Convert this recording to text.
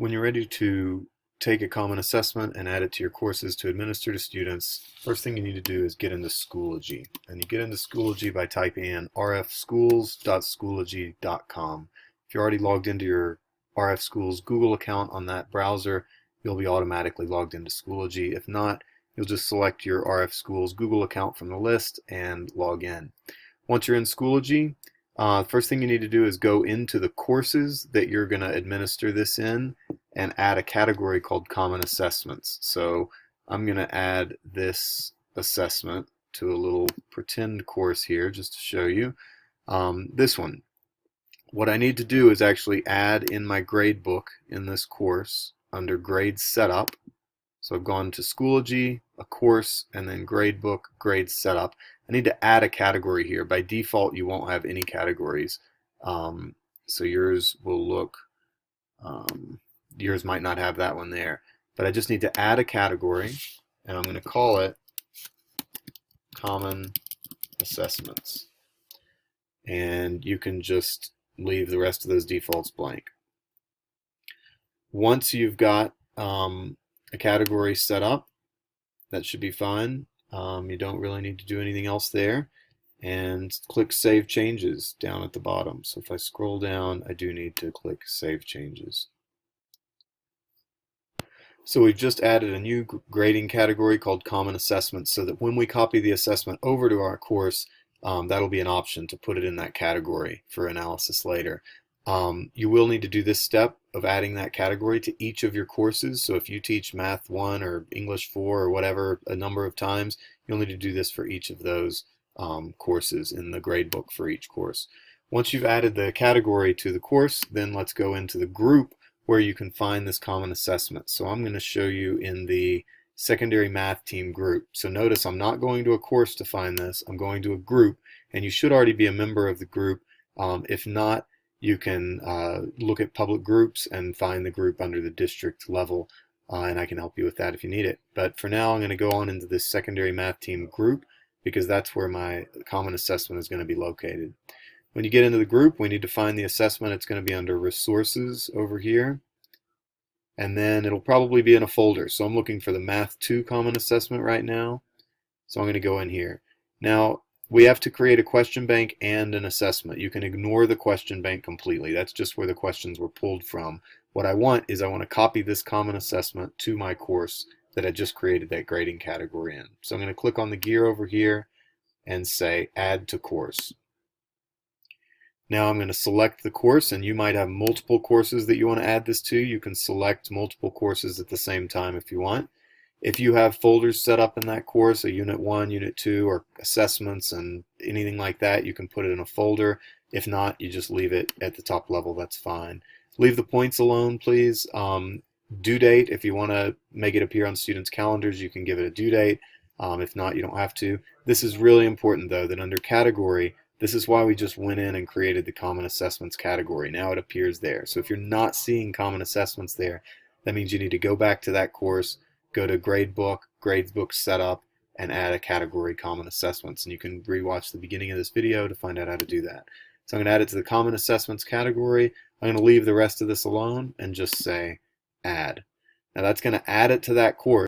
When you're ready to take a common assessment and add it to your courses to administer to students, first thing you need to do is get into Schoology. And you get into Schoology by typing in rfschools.schoology.com. If you're already logged into your RF Schools Google account on that browser, you'll be automatically logged into Schoology. If not, you'll just select your RF Schools Google account from the list and log in. Once you're in Schoology, first thing you need to do is go into the courses that you're going to administer this in and add a category called Common Assessments. So I'm going to add this assessment to a little pretend course here just to show you. This one. What I need to do is actually add in my grade book in this course under Grade Setup. So I've gone to Schoology, a course, and then Gradebook, Grade Setup. I need to add a category here. By default, you won't have any categories. So yours will look, yours might not have that one there. But I just need to add a category, and I'm going to call it Common Assessments. And you can just leave the rest of those defaults blank. Once you've got a category set up, that should be fine. You don't really need to do anything else there. And click Save Changes down at the bottom. So if I scroll down, I do need to click Save Changes. So we've just added a new grading category called Common Assessments so that when we copy the assessment over to our course, that'll be an option to put it in that category for analysis later. You will need to do this step of adding that category to each of your courses. So if you teach Math 1 or English 4 or whatever a number of times, you'll need to do this for each of those courses in the gradebook for each course. Once you've added the category to the course, then let's go into the group where you can find this common assessment. So I'm going to show you in the secondary math team group. So notice I'm not going to a course to find this. I'm going to a group, and you should already be a member of the group. If not, you can look at public groups and find the group under the district level, and I can help you with that if you need it. But for now, I'm going to go on into this secondary math team group because that's where my common assessment is going to be located. When you get into the group, we need to find the assessment. It's going to be under Resources over here. And then it'll probably be in a folder. So I'm looking for the Math 2 Common Assessment right now. So I'm going to go in here. Now, we have to create a question bank and an assessment. You can ignore the question bank completely. That's just where the questions were pulled from. What I want is I want to copy this common assessment to my course that I just created that grading category in. So I'm going to click on the gear over here and say Add to Course. Now I'm going to select the course, and you might have multiple courses that you want to add this to. You can select multiple courses at the same time if you want. If you have folders set up in that course, a Unit 1, Unit 2, or assessments and anything like that, you can put it in a folder. If not, you just leave it at the top level. That's fine. Leave the points alone, please. Due date, if you want to make it appear on students' calendars, you can give it a due date. If not, you don't have to. This is really important, though, that under category, this is why we just went in and created the Common Assessments category. Now it appears there. So if you're not seeing Common Assessments there, that means you need to go back to that course, go to Gradebook, Gradebook Setup, and add a category Common Assessments. And you can rewatch the beginning of this video to find out how to do that. So I'm going to add it to the Common Assessments category. I'm going to leave the rest of this alone and just say Add. Now that's going to add it to that course.